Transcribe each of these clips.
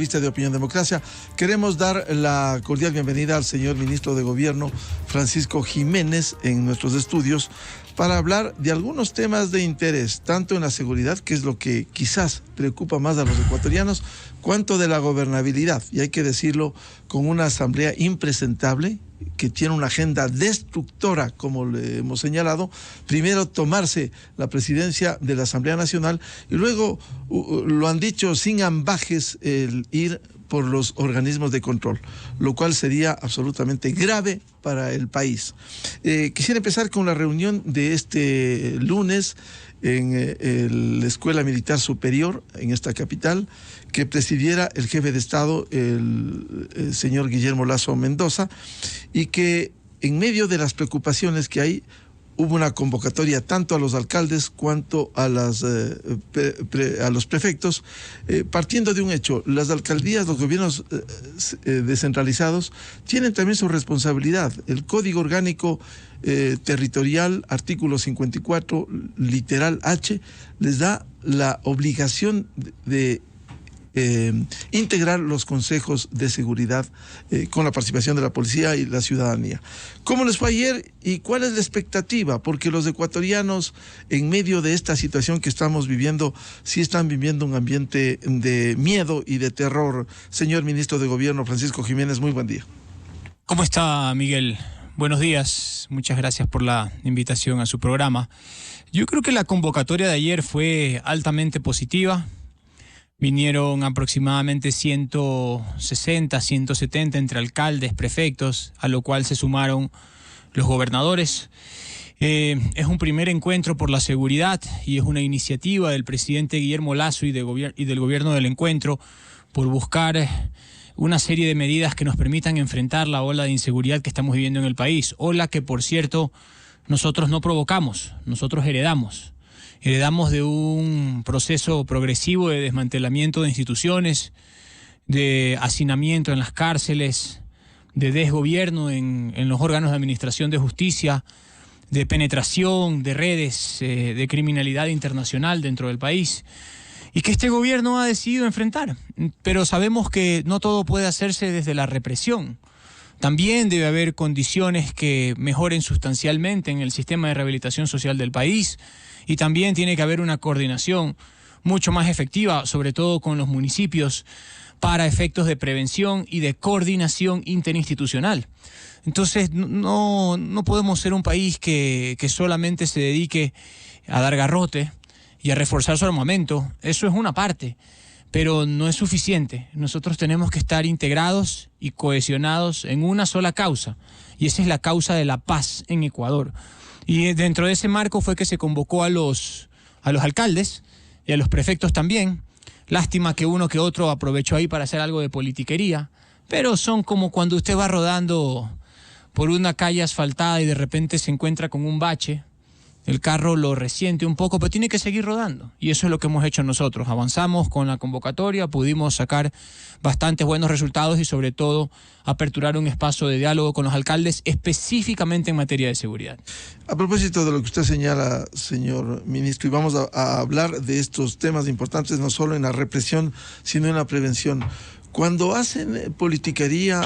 Vista de Opinión Democracia. Queremos dar la cordial bienvenida al señor ministro de Gobierno, Francisco Jiménez, en nuestros estudios, para hablar de algunos temas de interés, tanto en la seguridad, que es lo que quizás preocupa más a los ecuatorianos, cuanto de la gobernabilidad. Y hay que decirlo, con una asamblea impresentable, que tiene una agenda destructora, como le hemos señalado. Primero tomarse la presidencia de la Asamblea Nacional y luego, lo han dicho sin ambajes, el ir por los organismos de control, lo cual sería absolutamente grave para el país. Quisiera empezar con la reunión de este lunes en la Escuela Militar Superior, en esta capital, que presidiera el jefe de Estado, el señor Guillermo Lasso Mendoza, y que en medio de las preocupaciones que hay, hubo una convocatoria tanto a los alcaldes cuanto a los prefectos, partiendo de un hecho: las alcaldías, los gobiernos descentralizados tienen también su responsabilidad. El Código Orgánico Territorial, artículo 54, literal H, les da la obligación de integrar los consejos de seguridad con la participación de la policía y la ciudadanía. ¿Cómo les fue ayer y cuál es la expectativa? Porque los ecuatorianos, en medio de esta situación que estamos viviendo, sí están viviendo un ambiente de miedo y de terror. Señor ministro de Gobierno, Francisco Jiménez, muy buen día. ¿Cómo está, Miguel? Buenos días, muchas gracias por la invitación a su programa. Yo creo que la convocatoria de ayer fue altamente positiva. Vinieron aproximadamente 160, 170 entre alcaldes, prefectos, a lo cual se sumaron los gobernadores. Es un primer encuentro por la seguridad y es una iniciativa del presidente Guillermo Lasso y del gobierno del encuentro por buscar una serie de medidas que nos permitan enfrentar la ola de inseguridad que estamos viviendo en el país. Ola que, por cierto, nosotros no provocamos, nosotros heredamos. Heredamos de un proceso progresivo de desmantelamiento de instituciones, de hacinamiento en las cárceles, de desgobierno en los órganos de administración de justicia, de penetración de redes de criminalidad internacional dentro del país, y que este gobierno ha decidido enfrentar. Pero sabemos que no todo puede hacerse desde la represión. También debe haber condiciones que mejoren sustancialmente en el sistema de rehabilitación social del país, y también tiene que haber una coordinación mucho más efectiva, sobre todo con los municipios, para efectos de prevención y de coordinación interinstitucional. Entonces no podemos ser un país que solamente se dedique a dar garrote y a reforzar su armamento. Eso es una parte, pero no es suficiente. Nosotros tenemos que estar integrados y cohesionados en una sola causa, y esa es la causa de la paz en Ecuador. Y dentro de ese marco fue que se convocó a los alcaldes y a los prefectos también. Lástima que uno que otro aprovechó ahí para hacer algo de politiquería, pero son como cuando usted va rodando por una calle asfaltada y de repente se encuentra con un bache. El carro lo resiente un poco, pero tiene que seguir rodando. Y eso es lo que hemos hecho nosotros. Avanzamos con la convocatoria, pudimos sacar bastantes buenos resultados y sobre todo aperturar un espacio de diálogo con los alcaldes, específicamente en materia de seguridad. A propósito de lo que usted señala, señor ministro, y vamos a hablar de estos temas importantes, no solo en la represión, sino en la prevención. Cuando hacen politiquería,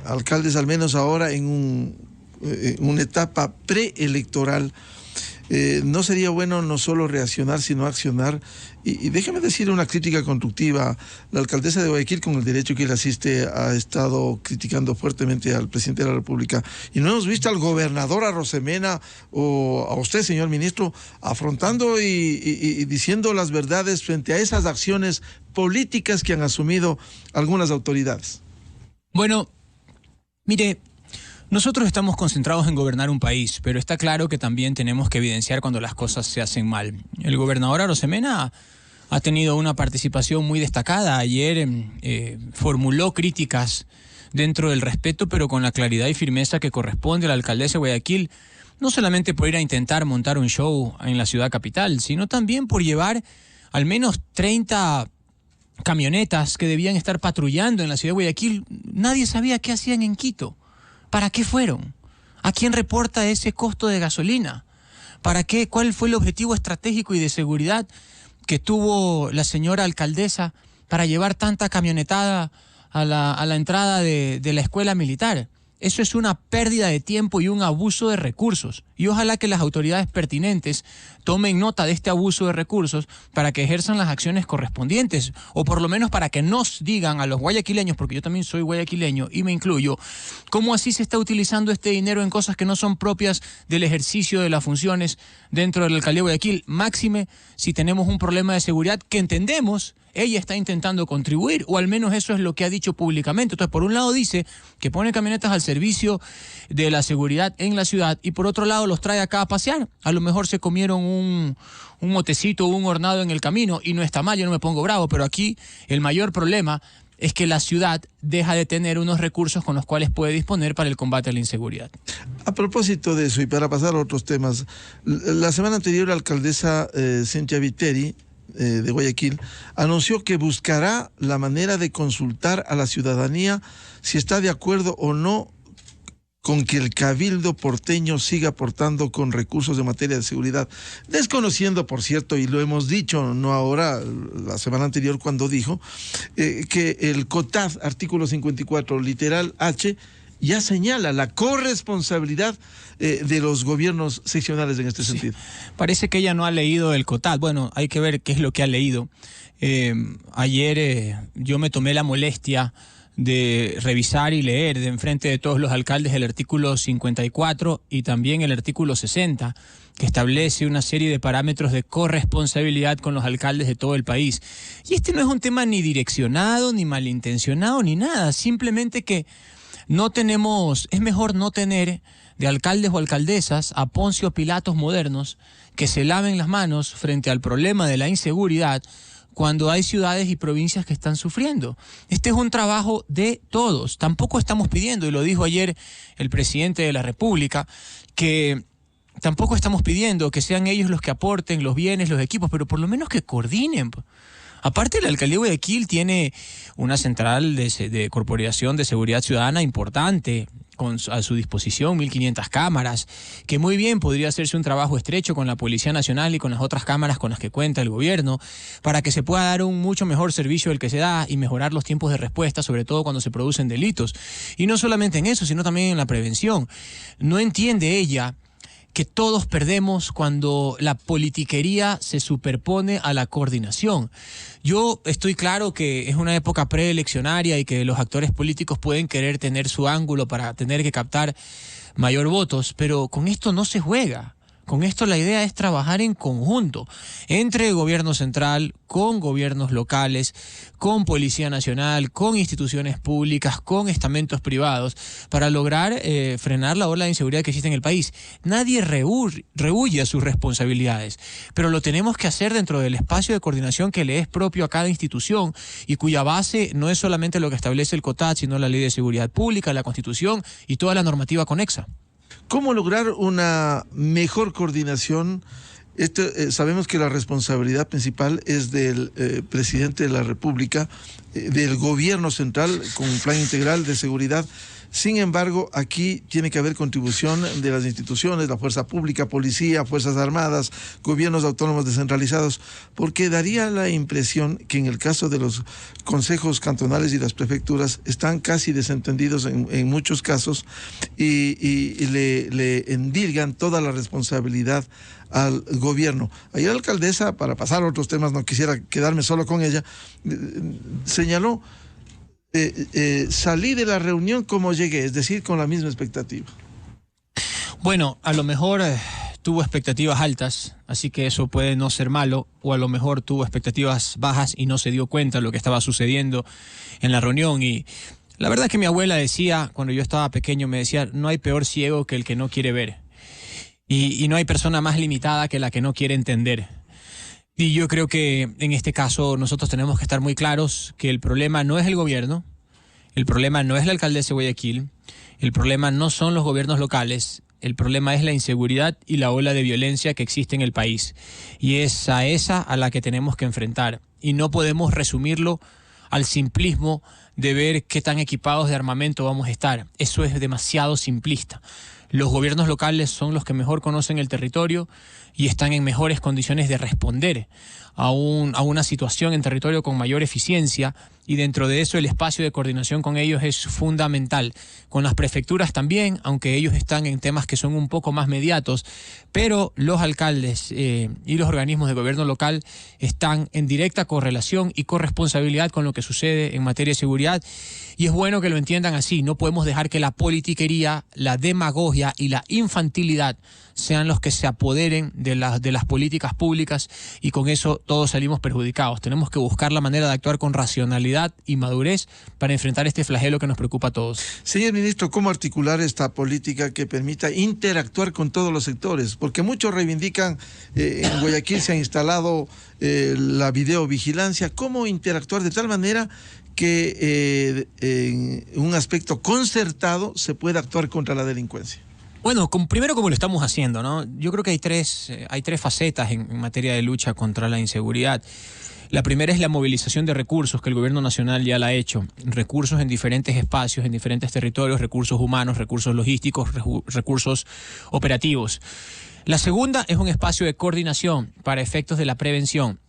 alcaldes, al menos ahora en una etapa preelectoral, no sería bueno no solo reaccionar, sino accionar. Y déjeme decir una crítica constructiva. La alcaldesa de Guayaquil, con el derecho que le asiste, ha estado criticando fuertemente al presidente de la República. Y no hemos visto al gobernador Arosemena o a usted, señor ministro, afrontando y diciendo las verdades frente a esas acciones políticas que han asumido algunas autoridades. Bueno, mire, nosotros estamos concentrados en gobernar un país, pero está claro que también tenemos que evidenciar cuando las cosas se hacen mal. El gobernador Arosemena ha tenido una participación muy destacada. Ayer formuló críticas dentro del respeto, pero con la claridad y firmeza que corresponde a la alcaldesa de Guayaquil, no solamente por ir a intentar montar un show en la ciudad capital, sino también por llevar al menos 30 camionetas que debían estar patrullando en la ciudad de Guayaquil. Nadie sabía qué hacían en Quito. ¿Para qué fueron? ¿A quién reporta ese costo de gasolina? ¿Para qué? ¿Cuál fue el objetivo estratégico y de seguridad que tuvo la señora alcaldesa para llevar tanta camionetada a la entrada de la escuela militar. Eso es una pérdida de tiempo y un abuso de recursos. Y ojalá que las autoridades pertinentes tomen nota de este abuso de recursos para que ejerzan las acciones correspondientes, o por lo menos para que nos digan a los guayaquileños, porque yo también soy guayaquileño y me incluyo, cómo así se está utilizando este dinero en cosas que no son propias del ejercicio de las funciones dentro de la alcaldía de Guayaquil. Máxime si tenemos un problema de seguridad que entendemos ella está intentando contribuir, o al menos eso es lo que ha dicho públicamente. Entonces, por un lado dice que pone camionetas al servicio de la seguridad en la ciudad, y por otro lado los trae acá a pasear. A lo mejor se comieron un motecito o un hornado en el camino, y no está mal, yo no me pongo bravo, pero aquí el mayor problema es que la ciudad deja de tener unos recursos con los cuales puede disponer para el combate a la inseguridad. A propósito de eso, y para pasar a otros temas, la semana anterior la alcaldesa Cynthia Viteri de Guayaquil anunció que buscará la manera de consultar a la ciudadanía si está de acuerdo o no con que el cabildo porteño siga aportando con recursos de materia de seguridad, desconociendo, por cierto, y lo hemos dicho, no ahora, la semana anterior cuando dijo, que el COTAD, artículo 54, literal H, ya señala la corresponsabilidad de los gobiernos seccionales en este sentido. Parece que ella no ha leído el COTAD. Bueno, hay que ver qué es lo que ha leído. Ayer yo me tomé la molestia de revisar y leer de enfrente de todos los alcaldes el artículo 54 y también el artículo 60, que establece una serie de parámetros de corresponsabilidad con los alcaldes de todo el país. Y este no es un tema ni direccionado, ni malintencionado, ni nada. Simplemente que no tenemos, es mejor no tener de alcaldes o alcaldesas a Poncio Pilatos modernos que se laven las manos frente al problema de la inseguridad cuando hay ciudades y provincias que están sufriendo. Este es un trabajo de todos. Tampoco estamos pidiendo, y lo dijo ayer el presidente de la República, que tampoco estamos pidiendo que sean ellos los que aporten los bienes, los equipos, pero por lo menos que coordinen. Aparte, la alcaldía de Guayaquil tiene una central de corporación de seguridad ciudadana importante, a su disposición 1.500 cámaras, que muy bien podría hacerse un trabajo estrecho con la Policía Nacional y con las otras cámaras con las que cuenta el gobierno, para que se pueda dar un mucho mejor servicio del que se da y mejorar los tiempos de respuesta, sobre todo cuando se producen delitos. Y no solamente en eso, sino también en la prevención. No entiende ella que todos perdemos cuando la politiquería se superpone a la coordinación. Yo estoy claro que es una época preeleccionaria y que los actores políticos pueden querer tener su ángulo para tener que captar mayor votos, pero con esto no se juega. Con esto la idea es trabajar en conjunto, entre el gobierno central, con gobiernos locales, con Policía Nacional, con instituciones públicas, con estamentos privados, para lograr frenar la ola de inseguridad que existe en el país. Nadie rehúye a sus responsabilidades, pero lo tenemos que hacer dentro del espacio de coordinación que le es propio a cada institución y cuya base no es solamente lo que establece el COTAD, sino la Ley de Seguridad Pública, la Constitución y toda la normativa conexa. ¿Cómo lograr una mejor coordinación? Sabemos que la responsabilidad principal es del presidente de la República, del gobierno central con un plan integral de seguridad. Sin embargo, aquí tiene que haber contribución de las instituciones, la fuerza pública, policía, fuerzas armadas, gobiernos autónomos descentralizados, porque daría la impresión que en el caso de los consejos cantonales y las prefecturas están casi desentendidos en muchos casos y le endilgan toda la responsabilidad al gobierno. Ayer la alcaldesa, para pasar a otros temas, no quisiera quedarme solo con ella, señaló: salí de la reunión como llegué, es decir, con la misma expectativa. Bueno, a lo mejor tuvo expectativas altas, así que eso puede no ser malo, o a lo mejor tuvo expectativas bajas y no se dio cuenta de lo que estaba sucediendo en la reunión. Y la verdad es que mi abuela decía, cuando yo estaba pequeño, me decía, no hay peor ciego que el que no quiere ver. Y no hay persona más limitada que la que no quiere entender. Y yo creo que en este caso nosotros tenemos que estar muy claros que el problema no es el gobierno, el problema no es la alcaldesa de Guayaquil, el problema no son los gobiernos locales, el problema es la inseguridad y la ola de violencia que existe en el país. Y es a esa a la que tenemos que enfrentar. Y no podemos resumirlo al simplismo de ver qué tan equipados de armamento vamos a estar. Eso es demasiado simplista. Los gobiernos locales son los que mejor conocen el territorio y están en mejores condiciones de responder a una situación en territorio con mayor eficiencia, y dentro de eso el espacio de coordinación con ellos es fundamental. Con las prefecturas también, aunque ellos están en temas que son un poco más mediatos, pero los alcaldes y los organismos de gobierno local están en directa correlación y corresponsabilidad con lo que sucede en materia de seguridad, y es bueno que lo entiendan así. No podemos dejar que la politiquería, la demagogia y la infantilidad sean los que se apoderen de las políticas públicas, y con eso todos salimos perjudicados. Tenemos que buscar la manera de actuar con racionalidad y madurez para enfrentar este flagelo que nos preocupa a todos. Señor ministro, ¿cómo articular esta política que permita interactuar con todos los sectores? Porque muchos reivindican, en Guayaquil se ha instalado la videovigilancia. ¿Cómo interactuar de tal manera que en un aspecto concertado se pueda actuar contra la delincuencia? Bueno, primero como lo estamos haciendo, ¿no? Yo creo que hay tres facetas en materia de lucha contra la inseguridad. La primera es la movilización de recursos, que el gobierno nacional ya la ha hecho. Recursos en diferentes espacios, en diferentes territorios, recursos humanos, recursos logísticos, recursos operativos. La segunda es un espacio de coordinación para efectos de la prevención.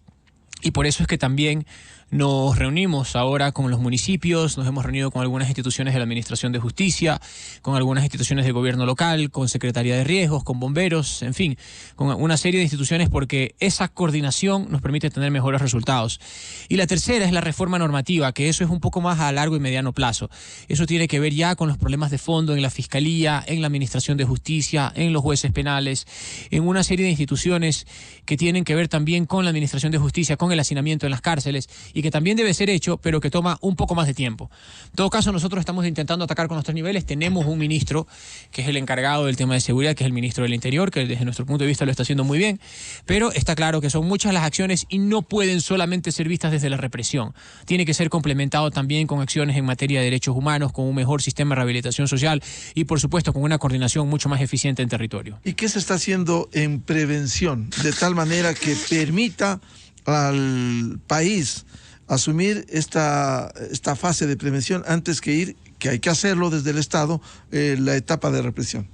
Y por eso es que también nos reunimos ahora con los municipios, nos hemos reunido con algunas instituciones de la Administración de Justicia, con algunas instituciones de gobierno local, con Secretaría de Riesgos, con bomberos, en fin, con una serie de instituciones, porque esa coordinación nos permite tener mejores resultados. Y la tercera es la reforma normativa, que eso es un poco más a largo y mediano plazo. Eso tiene que ver ya con los problemas de fondo en la Fiscalía, en la Administración de Justicia, en los jueces penales, en una serie de instituciones que tienen que ver también con la Administración de Justicia, con el hacinamiento en las cárceles, y que también debe ser hecho, pero que toma un poco más de tiempo. En todo caso, nosotros estamos intentando atacar con los tres niveles. Tenemos un ministro que es el encargado del tema de seguridad, que es el ministro del Interior, que desde nuestro punto de vista lo está haciendo muy bien, pero está claro que son muchas las acciones y no pueden solamente ser vistas desde la represión. Tiene que ser complementado también con acciones en materia de derechos humanos, con un mejor sistema de rehabilitación social y, por supuesto, con una coordinación mucho más eficiente en territorio. ¿Y qué se está haciendo en prevención, de tal manera que permita al país asumir esta fase de prevención antes que hay que hacerlo desde el Estado, la etapa de represión?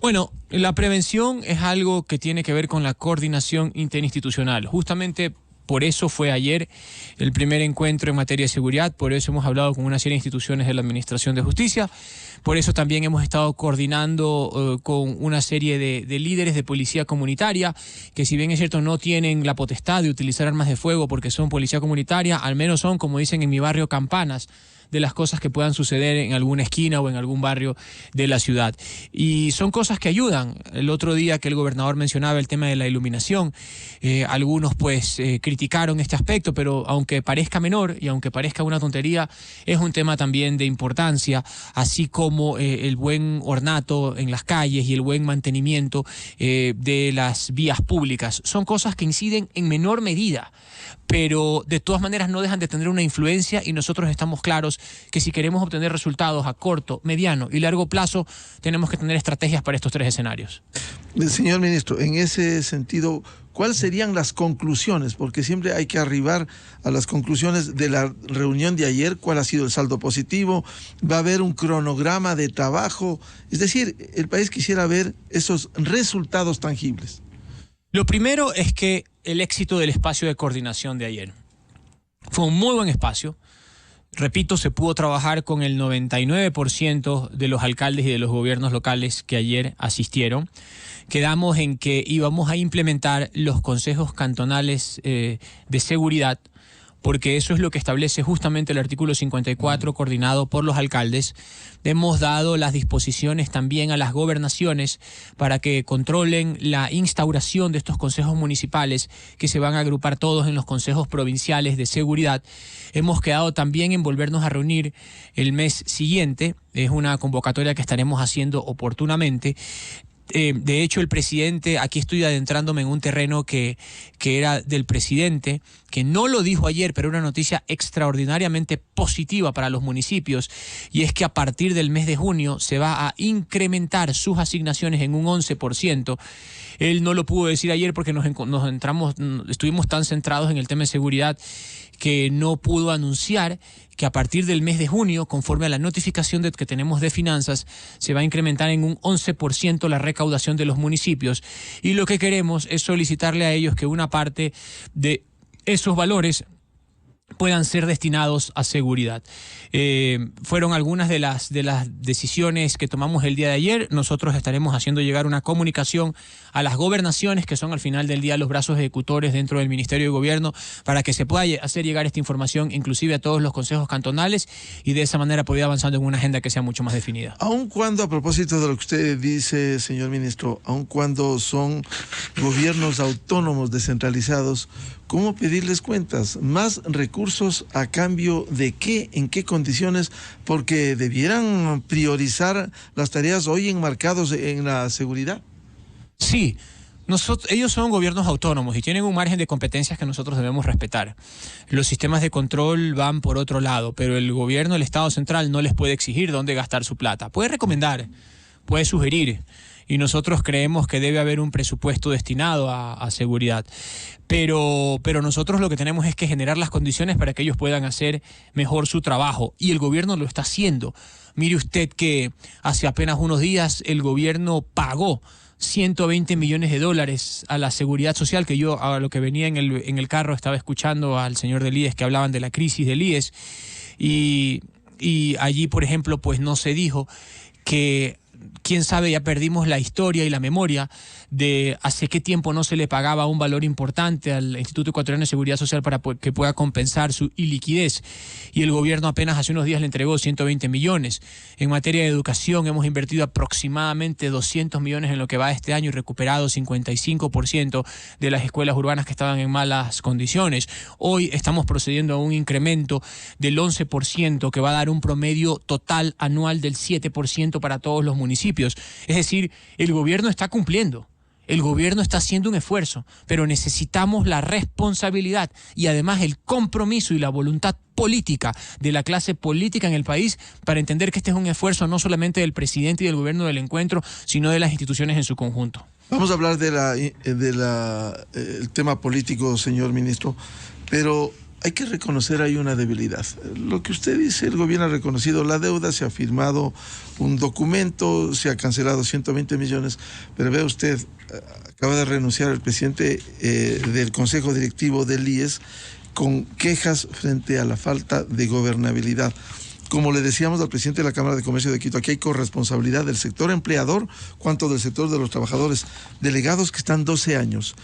Bueno, la prevención es algo que tiene que ver con la coordinación interinstitucional. Justamente por eso fue ayer el primer encuentro en materia de seguridad, por eso hemos hablado con una serie de instituciones de la Administración de Justicia, por eso también hemos estado coordinando con una serie de líderes de policía comunitaria, que si bien es cierto no tienen la potestad de utilizar armas de fuego porque son policía comunitaria, al menos son, como dicen en mi barrio, campanas de las cosas que puedan suceder en alguna esquina o en algún barrio de la ciudad. Y son cosas que ayudan. El otro día que el gobernador mencionaba el tema de la iluminación, algunos pues criticaron este aspecto, pero aunque parezca menor y aunque parezca una tontería, es un tema también de importancia, así como el buen ornato en las calles y el buen mantenimiento de las vías públicas. Son cosas que inciden en menor medida, pero de todas maneras no dejan de tener una influencia, y nosotros estamos claros que si queremos obtener resultados a corto, mediano y largo plazo, tenemos que tener estrategias para estos tres escenarios. Señor ministro, en ese sentido, ¿cuáles serían las conclusiones? Porque siempre hay que arribar a las conclusiones de la reunión de ayer. ¿Cuál ha sido el saldo positivo? ¿Va a haber un cronograma de trabajo? Es decir, el país quisiera ver esos resultados tangibles. Lo primero es que el éxito del espacio de coordinación de ayer fue un muy buen espacio. Repito, se pudo trabajar con el 99% de los alcaldes y de los gobiernos locales que ayer asistieron. Quedamos en que íbamos a implementar los consejos cantonales de seguridad, porque eso es lo que establece justamente el artículo 54, coordinado por los alcaldes. Hemos dado las disposiciones también a las gobernaciones para que controlen la instauración de estos consejos municipales, que se van a agrupar todos en los consejos provinciales de seguridad. Hemos quedado también en volvernos a reunir el mes siguiente. Es una convocatoria que estaremos haciendo oportunamente. De hecho, el presidente, aquí estoy adentrándome en un terreno que era del presidente, que no lo dijo ayer, pero una noticia extraordinariamente positiva para los municipios, y es que a partir del mes de junio se va a incrementar sus asignaciones en un 11%. Él no lo pudo decir ayer porque estuvimos tan centrados en el tema de seguridad que no pudo anunciar que a partir del mes de junio, conforme a la notificación que tenemos de finanzas, se va a incrementar en un 11% la recaudación de los municipios. Y lo que queremos es solicitarle a ellos que una parte de esos valores puedan ser destinados a seguridad. Fueron algunas de las decisiones que tomamos el día de ayer. Nosotros estaremos haciendo llegar una comunicación a las gobernaciones, que son al final del día los brazos ejecutores dentro del Ministerio de Gobierno, para que se pueda hacer llegar esta información inclusive a todos los consejos cantonales y de esa manera poder ir avanzando en una agenda que sea mucho más definida. Aun cuando, a propósito de lo que usted dice, señor ministro, aun cuando son gobiernos autónomos descentralizados, ¿cómo pedirles cuentas? ¿Más recursos a cambio de qué? ¿En qué condiciones? Porque debieran priorizar las tareas hoy enmarcados en la seguridad. Sí, ellos son gobiernos autónomos y tienen un margen de competencias que nosotros debemos respetar. Los sistemas de control van por otro lado, pero el gobierno, el Estado central, no les puede exigir dónde gastar su plata. Puede recomendar, puede sugerir, y nosotros creemos que debe haber un presupuesto destinado a seguridad. Pero nosotros lo que tenemos es que generar las condiciones para que ellos puedan hacer mejor su trabajo, y el gobierno lo está haciendo. Mire usted que hace apenas unos días el gobierno pagó 120 millones de dólares a la seguridad social, que yo a lo que venía en el carro estaba escuchando al señor del IES que hablaban de la crisis del IES, y allí, por ejemplo, pues no se dijo que, quién sabe, ya perdimos la historia y la memoria de hace qué tiempo no se le pagaba un valor importante al Instituto Ecuatoriano de Seguridad Social para que pueda compensar su iliquidez. Y el gobierno apenas hace unos días le entregó 120 millones. En materia de educación hemos invertido aproximadamente 200 millones en lo que va este año y recuperado 55% de las escuelas urbanas que estaban en malas condiciones. Hoy estamos procediendo a un incremento del 11% que va a dar un promedio total anual del 7% para todos los municipios. Es decir, el gobierno está cumpliendo. El gobierno está haciendo un esfuerzo, pero necesitamos la responsabilidad y además el compromiso y la voluntad política de la clase política en el país para entender que este es un esfuerzo no solamente del presidente y del gobierno del encuentro, sino de las instituciones en su conjunto. Vamos a hablar del tema político, señor ministro, pero hay que reconocer ahí una debilidad. Lo que usted dice, el gobierno ha reconocido la deuda, se ha firmado un documento, se ha cancelado 120 millones, pero vea usted, acaba de renunciar el presidente del Consejo Directivo del IES con quejas frente a la falta de gobernabilidad. Como le decíamos al presidente de la Cámara de Comercio de Quito, aquí hay corresponsabilidad del sector empleador cuanto del sector de los trabajadores, delegados que están 12 años.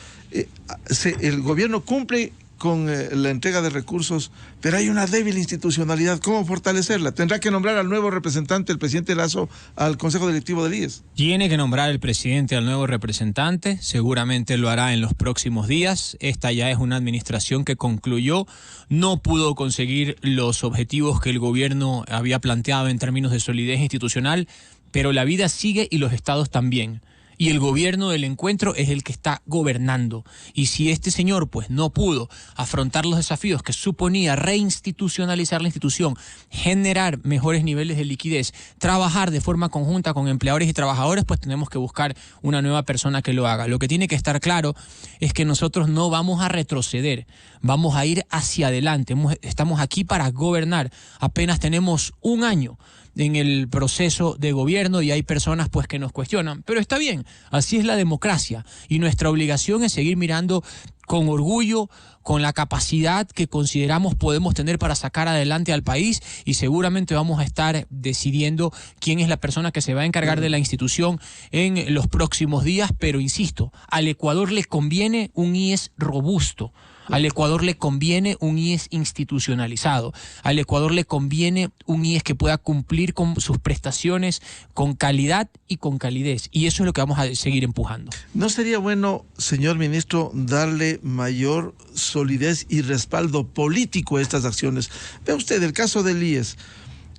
El gobierno cumple con la entrega de recursos, pero hay una débil institucionalidad. ¿Cómo fortalecerla? ¿Tendrá que nombrar al nuevo representante, el presidente Lazo, al Consejo Directivo del IES? Tiene que nombrar el presidente al nuevo representante, seguramente lo hará en los próximos días. Esta ya es una administración que concluyó, no pudo conseguir los objetivos que el gobierno había planteado en términos de solidez institucional, pero la vida sigue y los estados también. Y el gobierno del encuentro es el que está gobernando. Y si este señor pues no pudo afrontar los desafíos que suponía reinstitucionalizar la institución, generar mejores niveles de liquidez, trabajar de forma conjunta con empleadores y trabajadores, pues tenemos que buscar una nueva persona que lo haga. Lo que tiene que estar claro es que nosotros no vamos a retroceder, vamos a ir hacia adelante. Estamos aquí para gobernar. Apenas tenemos un año en el proceso de gobierno y hay personas pues que nos cuestionan, pero está bien, así es la democracia y nuestra obligación es seguir mirando con orgullo, con la capacidad que consideramos podemos tener para sacar adelante al país, y seguramente vamos a estar decidiendo quién es la persona que se va a encargar de la institución en los próximos días, pero insisto, al Ecuador le conviene un IES robusto. Al Ecuador le conviene un IES institucionalizado. Al Ecuador le conviene un IES que pueda cumplir con sus prestaciones con calidad y con calidez. Y eso es lo que vamos a seguir empujando. ¿No sería bueno, señor ministro, darle mayor solidez y respaldo político a estas acciones? Vea usted, el caso del IES.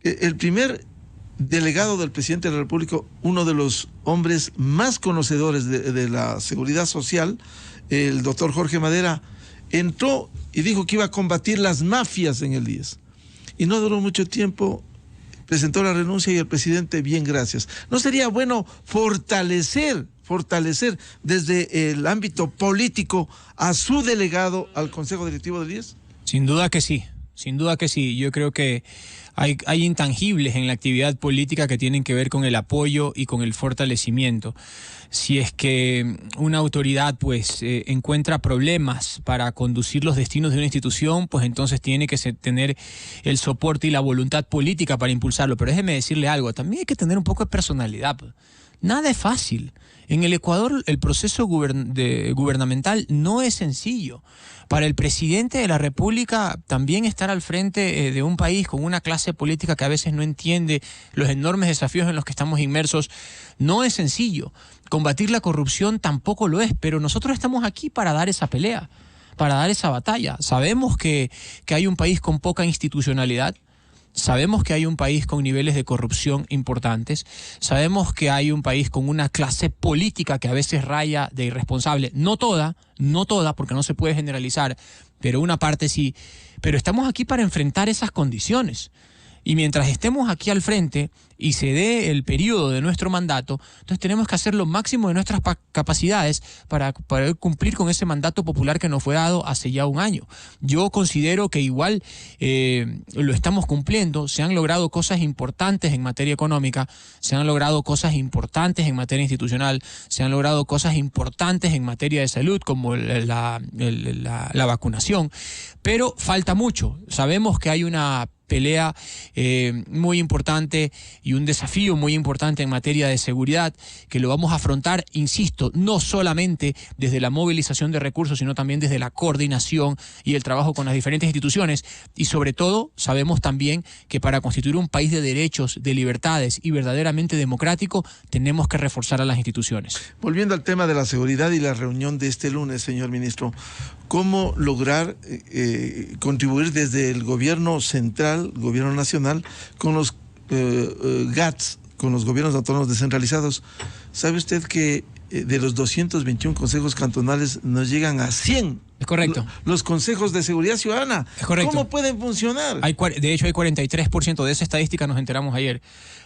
El primer delegado del presidente de la República, uno de los hombres más conocedores de la seguridad social, el doctor Jorge Madera, entró y dijo que iba a combatir las mafias en el IES. Y no duró mucho tiempo, presentó la renuncia y el presidente, bien, gracias. ¿No sería bueno fortalecer desde el ámbito político a su delegado al Consejo Directivo del IES? Sin duda que sí, sin duda que sí. Yo creo que hay intangibles en la actividad política que tienen que ver con el apoyo y con el fortalecimiento. Si es que una autoridad encuentra problemas para conducir los destinos de una institución, pues entonces tiene que tener el soporte y la voluntad política para impulsarlo. Pero déjeme decirle algo, también hay que tener un poco de personalidad. Nada es fácil. En el Ecuador el proceso gubernamental no es sencillo. Para el presidente de la República también estar al frente de un país con una clase política que a veces no entiende los enormes desafíos en los que estamos inmersos no es sencillo. Combatir la corrupción tampoco lo es, pero nosotros estamos aquí para dar esa pelea, para dar esa batalla. Sabemos que hay un país con poca institucionalidad. Sabemos que hay un país con niveles de corrupción importantes, sabemos que hay un país con una clase política que a veces raya de irresponsable, no toda, porque no se puede generalizar, pero una parte sí, pero estamos aquí para enfrentar esas condiciones. Y mientras estemos aquí al frente y se dé el periodo de nuestro mandato, entonces tenemos que hacer lo máximo de nuestras capacidades para poder cumplir con ese mandato popular que nos fue dado hace ya un año. Yo considero que igual lo estamos cumpliendo. Se han logrado cosas importantes en materia económica, se han logrado cosas importantes en materia institucional, se han logrado cosas importantes en materia de salud, como la vacunación, pero falta mucho. Sabemos que hay una pelea muy importante y un desafío muy importante en materia de seguridad que lo vamos a afrontar, insisto, no solamente desde la movilización de recursos, sino también desde la coordinación y el trabajo con las diferentes instituciones. Y sobre todo, sabemos también que para constituir un país de derechos, de libertades y verdaderamente democrático, tenemos que reforzar a las instituciones. Volviendo al tema de la seguridad y la reunión de este lunes, señor ministro, ¿cómo lograr contribuir desde el gobierno central, gobierno nacional, con los GATS, con los gobiernos autónomos descentralizados? ¿Sabe usted que de los 221 consejos cantonales nos llegan a 100? Es correcto. Los consejos de seguridad ciudadana. Es correcto. ¿Cómo pueden funcionar? De hecho, hay 43%, de esa estadística nos enteramos ayer.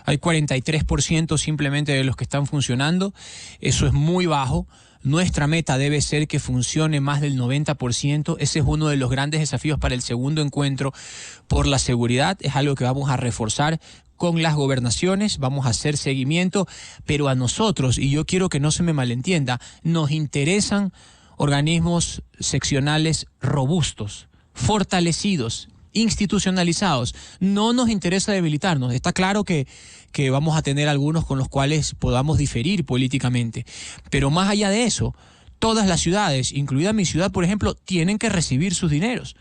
Hay 43% simplemente de los que están funcionando. Eso es muy bajo. Nuestra meta debe ser que funcione más del 90%. Ese es uno de los grandes desafíos para el segundo encuentro por la seguridad. Es algo que vamos a reforzar con las gobernaciones, vamos a hacer seguimiento, pero a nosotros, y yo quiero que no se me malentienda, nos interesan organismos seccionales robustos, fortalecidos, institucionalizados. No nos interesa debilitarnos. Está claro que vamos a tener algunos con los cuales podamos diferir políticamente, pero más allá de eso, todas las ciudades, incluida mi ciudad, por ejemplo, tienen que recibir sus dineros.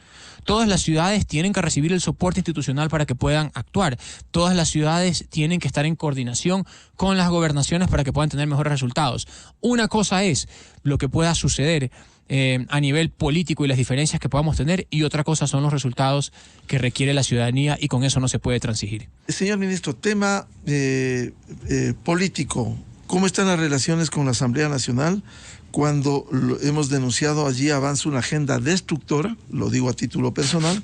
Todas las ciudades tienen que recibir el soporte institucional para que puedan actuar. Todas las ciudades tienen que estar en coordinación con las gobernaciones para que puedan tener mejores resultados. Una cosa es lo que pueda suceder a nivel político y las diferencias que podamos tener, y otra cosa son los resultados que requiere la ciudadanía, y con eso no se puede transigir. Señor ministro, tema político. ¿Cómo están las relaciones con la Asamblea Nacional? Cuando hemos denunciado allí avanza una agenda destructora, lo digo a título personal,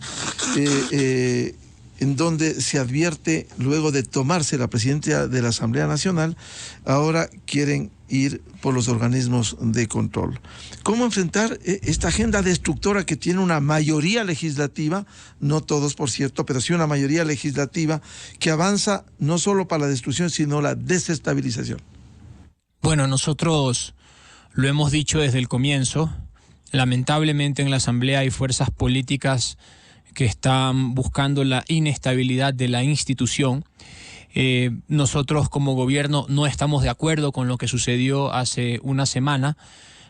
en donde se advierte, luego de tomarse la presidencia de la Asamblea Nacional, ahora quieren ir por los organismos de control. ¿Cómo enfrentar esta agenda destructora que tiene una mayoría legislativa, no todos por cierto, pero sí una mayoría legislativa que avanza no solo para la destrucción, sino la desestabilización? Bueno, nosotros lo hemos dicho desde el comienzo. Lamentablemente en la Asamblea hay fuerzas políticas que están buscando la inestabilidad de la institución. Nosotros como gobierno no estamos de acuerdo con lo que sucedió hace una semana.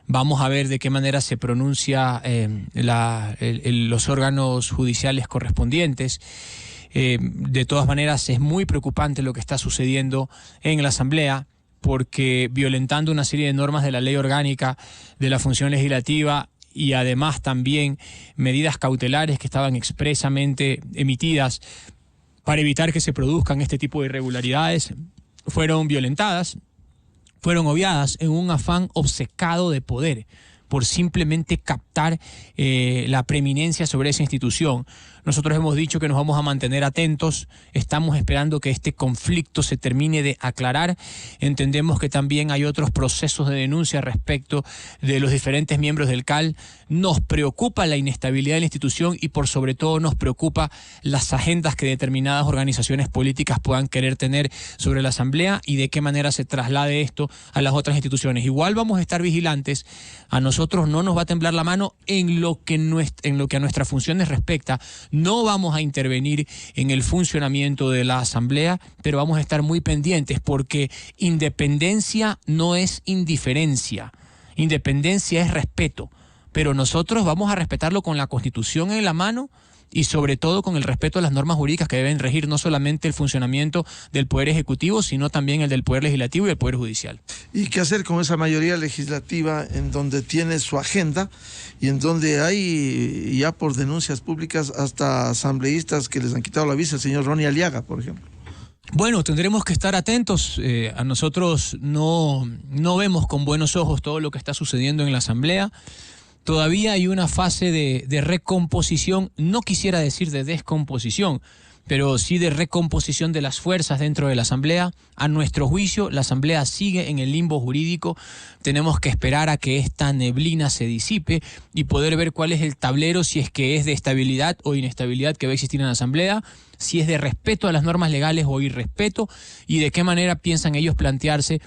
Vamos a ver de qué manera se pronuncia los órganos judiciales correspondientes. De todas maneras, es muy preocupante lo que está sucediendo en la Asamblea, porque violentando una serie de normas de la ley orgánica de la función legislativa y además también medidas cautelares que estaban expresamente emitidas para evitar que se produzcan este tipo de irregularidades, fueron violentadas, fueron obviadas en un afán obcecado de poder, por simplemente captar la preeminencia sobre esa institución. Nosotros hemos dicho que nos vamos a mantener atentos, estamos esperando que este conflicto se termine de aclarar. Entendemos que también hay otros procesos de denuncia respecto de los diferentes miembros del CAL. Nos preocupa la inestabilidad de la institución y por sobre todo nos preocupa las agendas que determinadas organizaciones políticas puedan querer tener sobre la Asamblea y de qué manera se traslade esto a las otras instituciones. Igual vamos a estar vigilantes, a nosotros no nos va a temblar la mano en lo que a nuestras funciones respecta. No vamos a intervenir en el funcionamiento de la Asamblea, pero vamos a estar muy pendientes porque independencia no es indiferencia. Independencia es respeto, pero nosotros vamos a respetarlo con la Constitución en la mano y sobre todo con el respeto a las normas jurídicas que deben regir no solamente el funcionamiento del Poder Ejecutivo, sino también el del Poder Legislativo y el Poder Judicial. ¿Y qué hacer con esa mayoría legislativa en donde tiene su agenda y en donde hay ya por denuncias públicas hasta asambleístas que les han quitado la visa, el señor Ronnie Aliaga, por ejemplo? Bueno, tendremos que estar atentos. A nosotros no vemos con buenos ojos todo lo que está sucediendo en la Asamblea. Todavía hay una fase de recomposición, no quisiera decir de descomposición, pero sí de recomposición de las fuerzas dentro de la Asamblea. A nuestro juicio, la Asamblea sigue en el limbo jurídico. Tenemos que esperar a que esta neblina se disipe y poder ver cuál es el tablero, si es que es de estabilidad o inestabilidad que va a existir en la Asamblea, si es de respeto a las normas legales o irrespeto, y de qué manera piensan ellos plantearse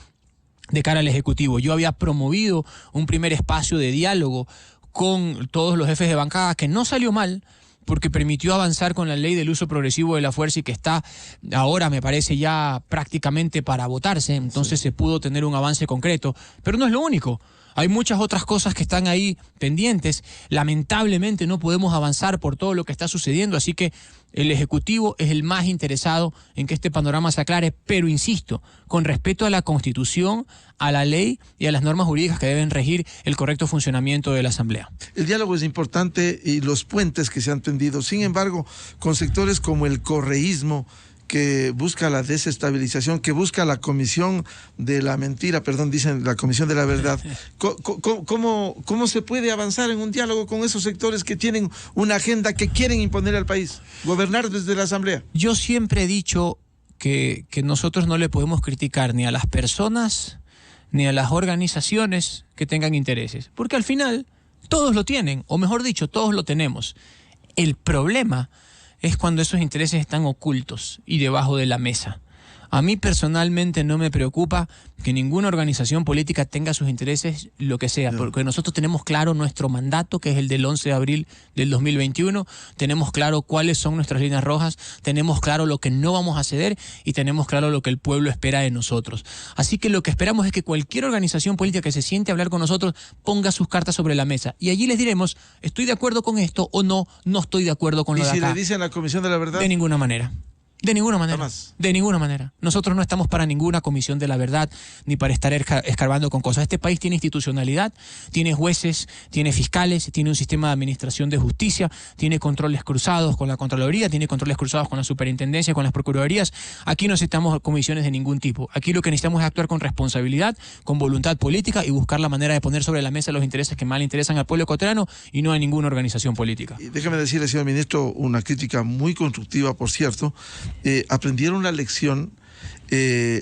de cara al Ejecutivo. Yo había promovido un primer espacio de diálogo con todos los jefes de bancada que no salió mal porque permitió avanzar con la ley del uso progresivo de la fuerza y que está ahora, me parece, ya prácticamente para votarse. Entonces se pudo tener un avance concreto, pero no es lo único. Hay muchas otras cosas que están ahí pendientes. Lamentablemente no podemos avanzar por todo lo que está sucediendo, así que el Ejecutivo es el más interesado en que este panorama se aclare, pero insisto, con respeto a la Constitución, a la ley y a las normas jurídicas que deben regir el correcto funcionamiento de la Asamblea. El diálogo es importante y los puentes que se han tendido. Sin embargo, con sectores como el correísmo, que busca la desestabilización, que busca la comisión de la mentira, perdón, dicen la comisión de la verdad. ¿Cómo se puede avanzar en un diálogo con esos sectores que tienen una agenda que quieren imponer al país, gobernar desde la Asamblea? Yo siempre he dicho que nosotros no le podemos criticar ni a las personas ni a las organizaciones que tengan intereses, porque al final todos lo tienen, o mejor dicho, todos lo tenemos. El problema es cuando esos intereses están ocultos y debajo de la mesa. A mí personalmente no me preocupa que ninguna organización política tenga sus intereses, lo que sea, porque nosotros tenemos claro nuestro mandato, que es el del 11 de abril del 2021, tenemos claro cuáles son nuestras líneas rojas, tenemos claro lo que no vamos a ceder y tenemos claro lo que el pueblo espera de nosotros. Así que lo que esperamos es que cualquier organización política que se siente a hablar con nosotros ponga sus cartas sobre la mesa y allí les diremos, estoy de acuerdo con esto o no estoy de acuerdo con lo de acá. ¿Y si le dicen la Comisión de la Verdad? De ninguna manera. De ninguna manera. Jamás. De ninguna manera. Nosotros no estamos para ninguna comisión de la verdad ni para estar escarbando con cosas. Este país tiene institucionalidad, tiene jueces, tiene fiscales, tiene un sistema de administración de justicia, tiene controles cruzados con la Contraloría, tiene controles cruzados con la Superintendencia, con las Procuradurías. Aquí no necesitamos comisiones de ningún tipo. Aquí lo que necesitamos es actuar con responsabilidad, con voluntad política y buscar la manera de poner sobre la mesa los intereses que más le interesan al pueblo ecuatoriano y no a ninguna organización política. Y déjame decirle, señor ministro, una crítica muy constructiva, por cierto. Aprendieron la lección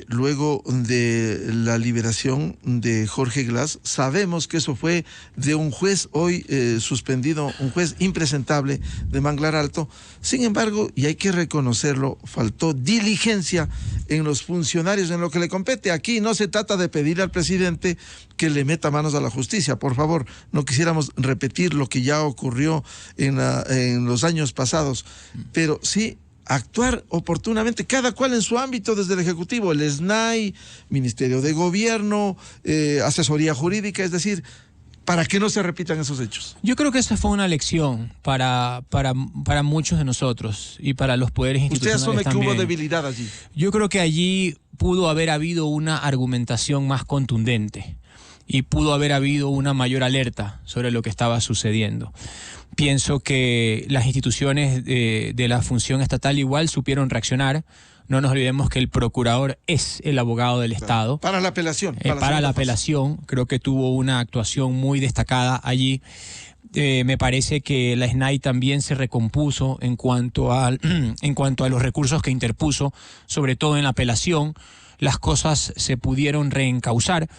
luego de la liberación de Jorge Glass. Sabemos que eso fue de un juez hoy suspendido, un juez impresentable de Manglar Alto. Sin embargo, y hay que reconocerlo, faltó diligencia en los funcionarios en lo que le compete. Aquí no se trata de pedir al presidente que le meta manos a la justicia. Por favor, no quisiéramos repetir lo que ya ocurrió en los años pasados, pero sí actuar oportunamente, cada cual en su ámbito desde el Ejecutivo, el SNAI, Ministerio de Gobierno, asesoría jurídica, es decir, para que no se repitan esos hechos. Yo creo que esa fue una lección para muchos de nosotros y para los poderes institucionales. Usted asume también. Que hubo debilidad allí. Yo creo que allí pudo haber habido una argumentación más contundente. y pudo haber habido una mayor alerta sobre lo que estaba sucediendo. Pienso que las instituciones de la función estatal igual supieron reaccionar. No nos olvidemos que el procurador es el abogado del Estado. Para la apelación. Para la apelación, creo que tuvo una actuación muy destacada allí. Me parece que la SNAI también se recompuso en cuanto a los recursos que interpuso, sobre todo en la apelación. Las cosas se pudieron reencauzar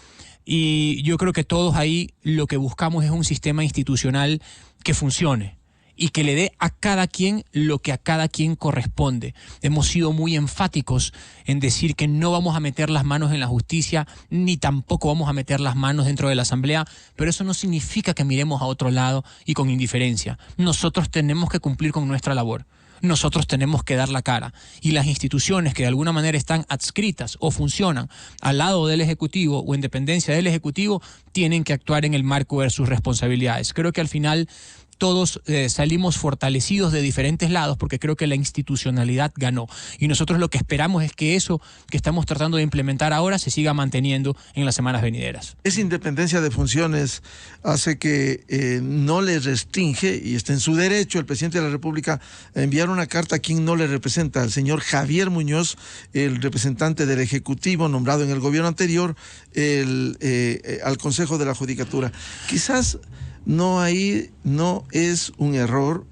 y yo creo que todos ahí lo que buscamos es un sistema institucional que funcione y que le dé a cada quien lo que a cada quien corresponde. Hemos sido muy enfáticos en decir que no vamos a meter las manos en la justicia, ni tampoco vamos a meter las manos dentro de la Asamblea, pero eso no significa que miremos a otro lado y con indiferencia. Nosotros tenemos que cumplir con nuestra labor. Nosotros tenemos que dar la cara. Y las instituciones que de alguna manera están adscritas o funcionan al lado del Ejecutivo o en dependencia del Ejecutivo tienen que actuar en el marco de sus responsabilidades. Creo que al final todos salimos fortalecidos de diferentes lados porque creo que la institucionalidad ganó. Y nosotros lo que esperamos es que eso que estamos tratando de implementar ahora se siga manteniendo en las semanas venideras. Esa independencia de funciones hace que no le restringe, y está en su derecho el presidente de la República, a enviar una carta a quien no le representa, al señor Javier Muñoz, el representante del Ejecutivo nombrado en el gobierno anterior, al Consejo de la Judicatura. Quizás no es un error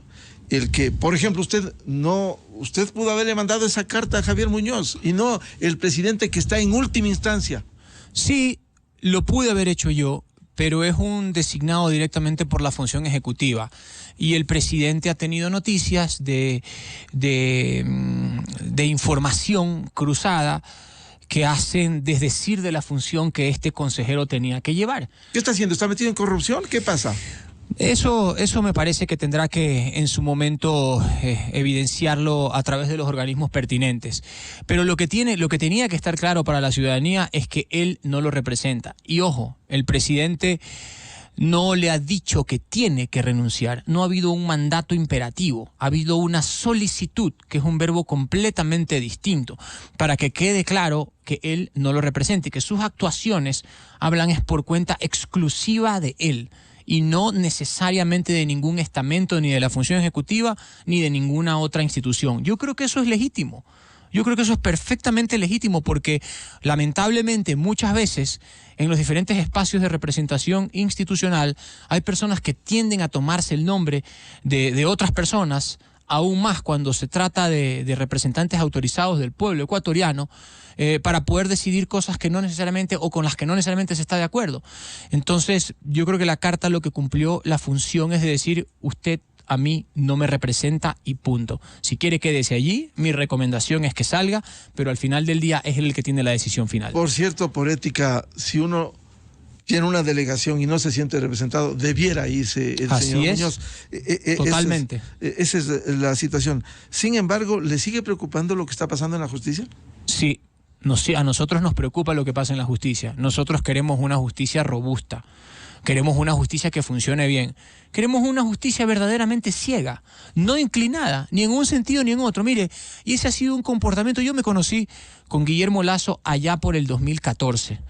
el que, por ejemplo, usted pudo haberle mandado esa carta a Javier Muñoz y no el presidente que está en última instancia. Sí, lo pude haber hecho yo, pero es un designado directamente por la función ejecutiva. Y el presidente ha tenido noticias de información cruzada que hacen desdecir de la función que este consejero tenía que llevar. ¿Qué está haciendo? ¿Está metido en corrupción? ¿Qué pasa? Eso me parece que tendrá que en su momento evidenciarlo a través de los organismos pertinentes. Pero lo que tenía que estar claro para la ciudadanía es que él no lo representa. Y ojo, el presidente no le ha dicho que tiene que renunciar. No ha habido un mandato imperativo, ha habido una solicitud, que es un verbo completamente distinto, para que quede claro que él no lo representa y que sus actuaciones hablan es por cuenta exclusiva de él y no necesariamente de ningún estamento, ni de la función ejecutiva, ni de ninguna otra institución. Yo creo que eso es legítimo. Yo creo que eso es perfectamente legítimo porque lamentablemente muchas veces en los diferentes espacios de representación institucional hay personas que tienden a tomarse el nombre de otras personas, aún más cuando se trata de representantes autorizados del pueblo ecuatoriano, para poder decidir cosas que no necesariamente o con las que no necesariamente se está de acuerdo. Entonces yo creo que la carta lo que cumplió la función es de decir: usted a mí no me representa y punto. Si quiere, quédese allí. Mi recomendación es que salga, pero al final del día es él el que tiene la decisión final. Por cierto, por ética, si uno tiene una delegación y no se siente representado, debiera irse el señor Muñoz. Totalmente. Esa es la situación. Sin embargo, ¿le sigue preocupando lo que está pasando en la justicia? Sí, a nosotros nos preocupa lo que pasa en la justicia. Nosotros queremos una justicia robusta. Queremos una justicia que funcione bien. Queremos una justicia verdaderamente ciega, no inclinada, ni en un sentido ni en otro. Mire, y ese ha sido un comportamiento. Yo me conocí con Guillermo Lasso allá por el 2014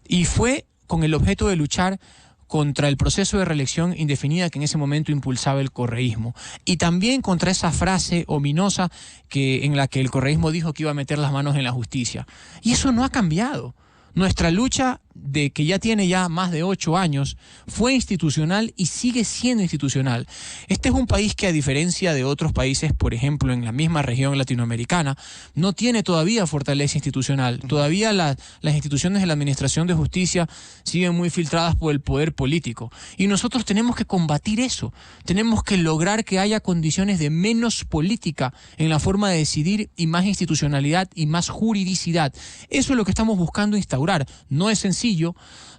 y fue con el objeto de luchar contra el proceso de reelección indefinida que en ese momento impulsaba el correísmo y también contra esa frase ominosa en la que el correísmo dijo que iba a meter las manos en la justicia. Y eso no ha cambiado. Nuestra lucha, que ya tiene más de 8 años, fue institucional y sigue siendo institucional. Este es un país que, a diferencia de otros países, por ejemplo, en la misma región latinoamericana, no tiene todavía fortaleza institucional. Todavía las instituciones de la administración de justicia siguen muy filtradas por el poder político. Y nosotros tenemos que combatir eso. Tenemos que lograr que haya condiciones de menos política en la forma de decidir y más institucionalidad y más juridicidad. Eso es lo que estamos buscando instaurar. No es sencillo.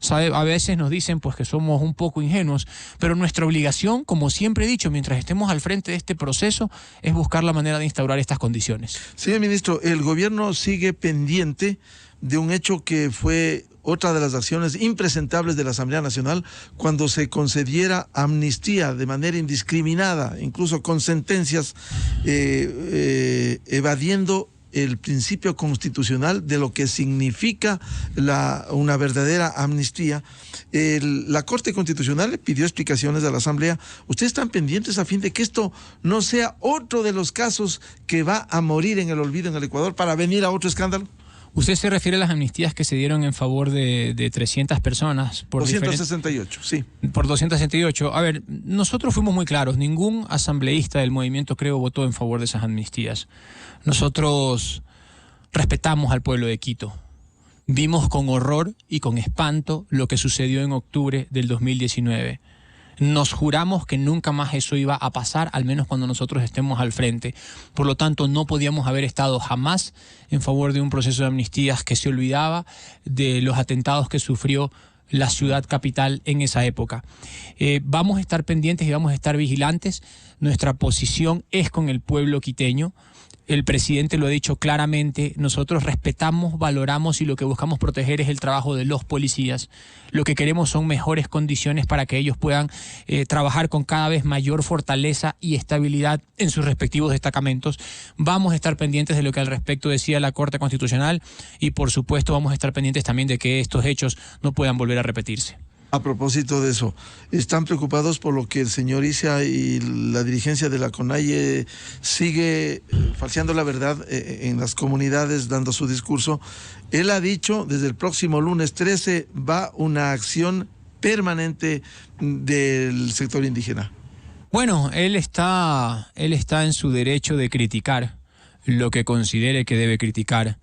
A veces nos dicen pues que somos un poco ingenuos, pero nuestra obligación, como siempre he dicho, mientras estemos al frente de este proceso, es buscar la manera de instaurar estas condiciones. Señor ministro, el gobierno sigue pendiente de un hecho que fue otra de las acciones impresentables de la Asamblea Nacional, cuando se concediera amnistía de manera indiscriminada, incluso con sentencias, evadiendo el principio constitucional de lo que significa una verdadera amnistía. La Corte Constitucional le pidió explicaciones a la Asamblea. ¿Ustedes están pendientes a fin de que esto no sea otro de los casos que va a morir en el olvido en el Ecuador para venir a otro escándalo? ¿Usted se refiere a las amnistías que se dieron en favor de 300 personas? Por 268, sí. Por 268. A ver, nosotros fuimos muy claros. Ningún asambleísta del movimiento Creo votó en favor de esas amnistías. Nosotros respetamos al pueblo de Quito. Vimos con horror y con espanto lo que sucedió en octubre del 2019. Nos juramos que nunca más eso iba a pasar, al menos cuando nosotros estemos al frente. Por lo tanto, no podíamos haber estado jamás en favor de un proceso de amnistías que se olvidaba de los atentados que sufrió la ciudad capital en esa época. Vamos a estar pendientes y vamos a estar vigilantes. Nuestra posición es con el pueblo quiteño. El presidente lo ha dicho claramente, nosotros respetamos, valoramos y lo que buscamos proteger es el trabajo de los policías. Lo que queremos son mejores condiciones para que ellos puedan trabajar con cada vez mayor fortaleza y estabilidad en sus respectivos destacamentos. Vamos a estar pendientes de lo que al respecto decía la Corte Constitucional y por supuesto vamos a estar pendientes también de que estos hechos no puedan volver a repetirse. A propósito de eso, ¿están preocupados por lo que el señor Issa y la dirigencia de la CONAIE sigue falseando la verdad en las comunidades, dando su discurso? Él ha dicho, desde el próximo lunes 13 va una acción permanente del sector indígena. Bueno, él está en su derecho de criticar lo que considere que debe criticar,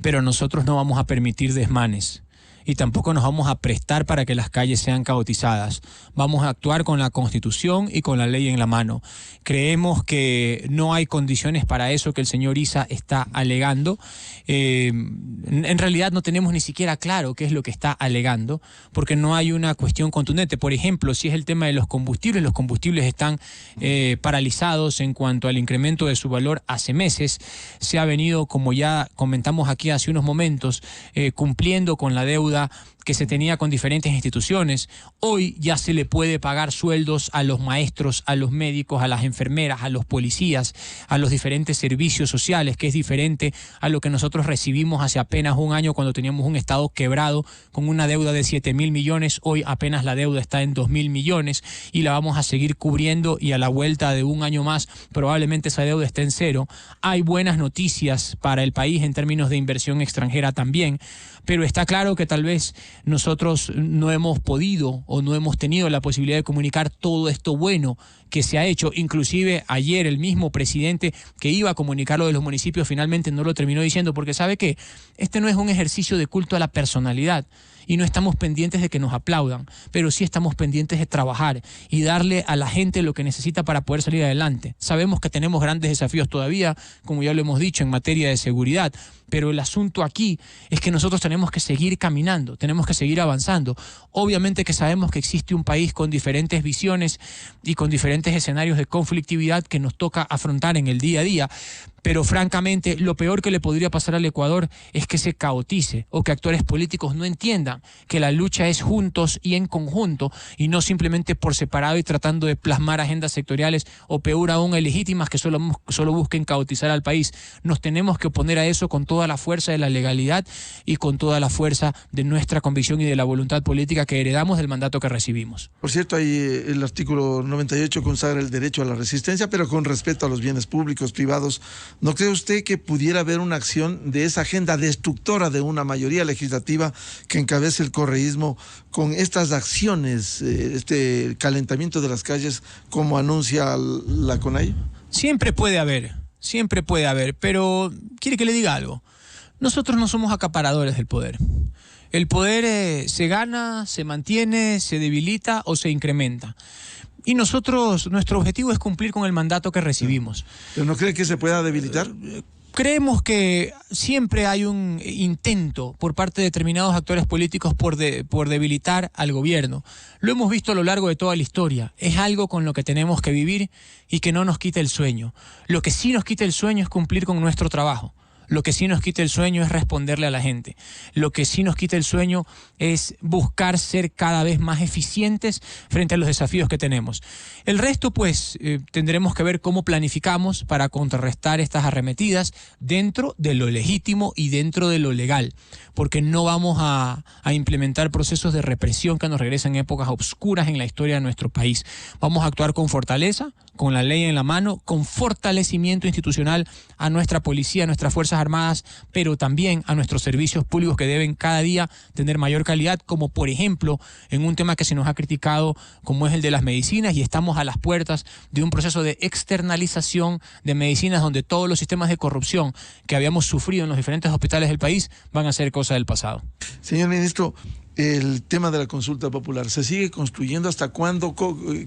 pero nosotros no vamos a permitir desmanes. Y tampoco nos vamos a prestar para que las calles sean caotizadas. Vamos a actuar con la Constitución y con la ley en la mano. Creemos que no hay condiciones para eso que el señor Issa está alegando. En realidad no tenemos ni siquiera claro qué es lo que está alegando, porque no hay una cuestión contundente. Por ejemplo, si es el tema de los combustibles están paralizados en cuanto al incremento de su valor hace meses. Se ha venido, como ya comentamos aquí hace unos momentos, cumpliendo con la deuda que se tenía con diferentes instituciones. Hoy ya se le puede pagar sueldos a los maestros, a los médicos, a las enfermeras, a los policías, a los diferentes servicios sociales, que es diferente a lo que nosotros recibimos hace apenas un año cuando teníamos un Estado quebrado con una deuda de 7.000 millones. Hoy apenas la deuda está en 2.000 millones y la vamos a seguir cubriendo y a la vuelta de un año más probablemente esa deuda esté en cero. Hay buenas noticias para el país en términos de inversión extranjera también, pero está claro que tal vez nosotros no hemos podido o no hemos tenido la posibilidad de comunicar todo esto bueno que se ha hecho. Inclusive ayer el mismo presidente que iba a comunicar lo de los municipios finalmente no lo terminó diciendo, porque sabe que este no es un ejercicio de culto a la personalidad y no estamos pendientes de que nos aplaudan, pero sí estamos pendientes de trabajar y darle a la gente lo que necesita para poder salir adelante. Sabemos que tenemos grandes desafíos todavía, como ya lo hemos dicho, en materia de seguridad, pero el asunto aquí es que nosotros tenemos que seguir caminando, tenemos que seguir avanzando. Obviamente que sabemos que existe un país con diferentes visiones y con diferentes escenarios de conflictividad que nos toca afrontar en el día a día, pero francamente lo peor que le podría pasar al Ecuador es que se caotice o que actores políticos no entiendan que la lucha es juntos y en conjunto y no simplemente por separado y tratando de plasmar agendas sectoriales o peor aún ilegítimas que solo busquen caotizar al país. Nos tenemos que oponer a eso con toda la fuerza de la legalidad y con toda la fuerza de nuestra convicción y de la voluntad política que heredamos del mandato que recibimos. Por cierto, ahí el artículo 98 consagra el derecho a la resistencia, pero con respeto a los bienes públicos, privados. ¿No cree usted que pudiera haber una acción de esa agenda destructora de una mayoría legislativa que encabece el correísmo con estas acciones, este calentamiento de las calles, como anuncia la CONAIE? Siempre puede haber, pero ¿quiere que le diga algo? Nosotros no somos acaparadores del poder. El poder se gana, se mantiene, se debilita o se incrementa. Y nuestro objetivo es cumplir con el mandato que recibimos. ¿Pero no cree que se pueda debilitar? Creemos que siempre hay un intento por parte de determinados actores políticos por debilitar al gobierno. Lo hemos visto a lo largo de toda la historia. Es algo con lo que tenemos que vivir y que no nos quita el sueño. Lo que sí nos quita el sueño es cumplir con nuestro trabajo. Lo que sí nos quita el sueño es responderle a la gente. Lo que sí nos quita el sueño es buscar ser cada vez más eficientes frente a los desafíos que tenemos. El resto, pues, tendremos que ver cómo planificamos para contrarrestar estas arremetidas dentro de lo legítimo y dentro de lo legal, porque no vamos a implementar procesos de represión que nos regresen a épocas oscuras en la historia de nuestro país. Vamos a actuar con fortaleza, con la ley en la mano, con fortalecimiento institucional a nuestra policía, a nuestras Fuerzas Armadas, pero también a nuestros servicios públicos que deben cada día tener mayor calidad, como por ejemplo en un tema que se nos ha criticado como es el de las medicinas, y estamos a las puertas de un proceso de externalización de medicinas donde todos los sistemas de corrupción que habíamos sufrido en los diferentes hospitales del país van a ser cosa del pasado. Señor ministro, el tema de la consulta popular, ¿se sigue construyendo? ¿Hasta cuándo?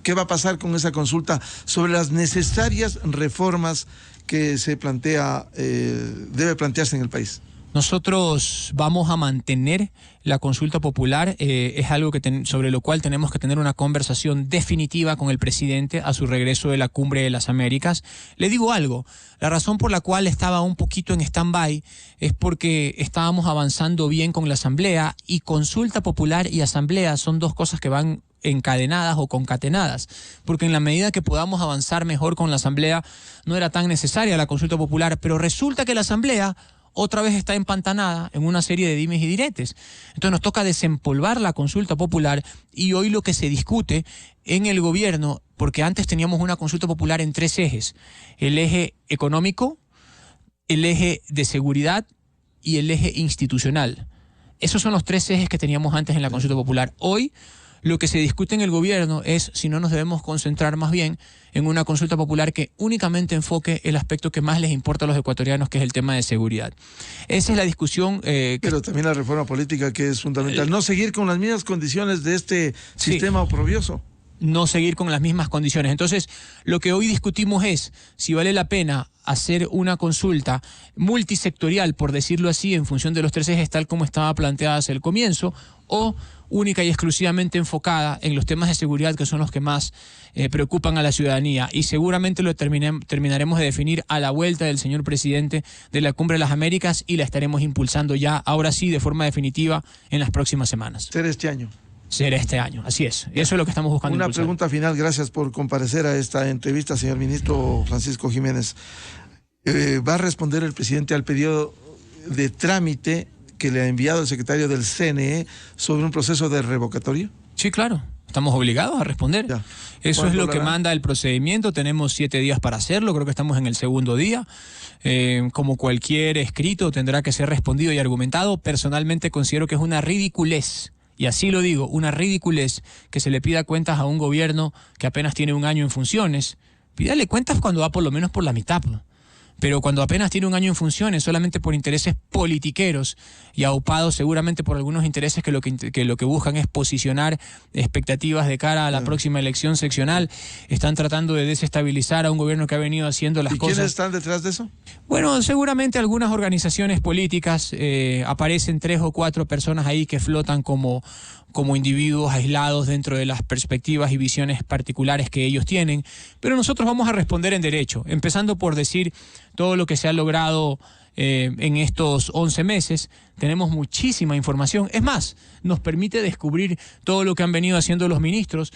¿Qué va a pasar con esa consulta sobre las necesarias reformas que se debe plantearse en el país? Nosotros vamos a mantener la consulta popular, es algo sobre lo cual tenemos que tener una conversación definitiva con el presidente a su regreso de la Cumbre de las Américas. Le digo algo, la razón por la cual estaba un poquito en stand-by es porque estábamos avanzando bien con la Asamblea, y consulta popular y Asamblea son dos cosas que van encadenadas o concatenadas, porque en la medida que podamos avanzar mejor con la Asamblea no era tan necesaria la consulta popular, pero resulta que la Asamblea otra vez está empantanada en una serie de dimes y diretes. Entonces nos toca desempolvar la consulta popular, y hoy lo que se discute en el gobierno, porque antes teníamos una consulta popular en 3 ejes: el eje económico, el eje de seguridad y el eje institucional. Esos son los 3 ejes que teníamos antes en la consulta popular. Hoy lo que se discute en el gobierno es si no nos debemos concentrar más bien en una consulta popular que únicamente enfoque el aspecto que más les importa a los ecuatorianos, que es el tema de seguridad. Esa es la discusión. Pero también la reforma política, que es fundamental. No seguir con las mismas condiciones de este sistema oprobioso. No seguir con las mismas condiciones. Entonces, lo que hoy discutimos es si vale la pena hacer una consulta multisectorial, por decirlo así, en función de los 3 ejes tal como estaba planteada hacia el comienzo, o única y exclusivamente enfocada en los temas de seguridad, que son los que más preocupan a la ciudadanía. Y seguramente lo terminaremos de definir a la vuelta del señor presidente de la Cumbre de las Américas, y la estaremos impulsando ya, ahora sí, de forma definitiva, en las próximas semanas. ¿Será este año? Será este año, así es. Eso es lo que estamos buscando. Una impulsar. Pregunta final, gracias por comparecer a esta entrevista, señor ministro Francisco Jiménez. ¿Va a responder el presidente al pedido de trámite que le ha enviado el secretario del CNE sobre un proceso de revocatoria? Sí, claro. Estamos obligados a responder. Ya. Eso es lo que manda el procedimiento. Tenemos 7 días para hacerlo. Creo que estamos en el 2.º día. Como cualquier escrito, tendrá que ser respondido y argumentado. Personalmente considero que es una ridiculez, y así lo digo, una ridiculez, que se le pida cuentas a un gobierno que apenas tiene 1 año en funciones. Pídale cuentas cuando va por lo menos por la mitad. Pero cuando apenas tiene 1 año en funciones, solamente por intereses politiqueros y aupados seguramente por algunos intereses que lo que buscan es posicionar expectativas de cara a la próxima elección seccional, están tratando de desestabilizar a un gobierno que ha venido haciendo las cosas. ¿Quiénes están detrás de eso? Bueno, seguramente algunas organizaciones políticas, aparecen 3 o 4 personas ahí que flotan como individuos aislados dentro de las perspectivas y visiones particulares que ellos tienen, pero nosotros vamos a responder en derecho, empezando por decir todo lo que se ha logrado en estos 11 meses. Tenemos muchísima información, es más, nos permite descubrir todo lo que han venido haciendo los ministros.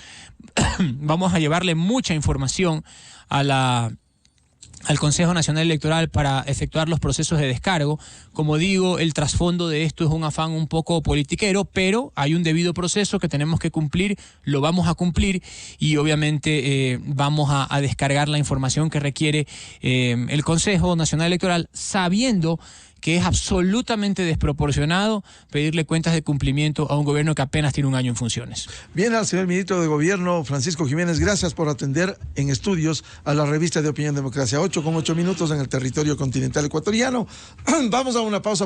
Vamos a llevarle mucha información al Consejo Nacional Electoral para efectuar los procesos de descargo. Como digo, el trasfondo de esto es un afán un poco politiquero, pero hay un debido proceso que tenemos que cumplir, lo vamos a cumplir, y obviamente vamos a descargar la información que requiere el Consejo Nacional Electoral, sabiendo que es absolutamente desproporcionado pedirle cuentas de cumplimiento a un gobierno que apenas tiene 1 año en funciones. Bien, al señor ministro de Gobierno, Francisco Jiménez, gracias por atender en estudios a la revista de Opinión Democracia. 8:08 en el territorio continental ecuatoriano. Vamos a una pausa.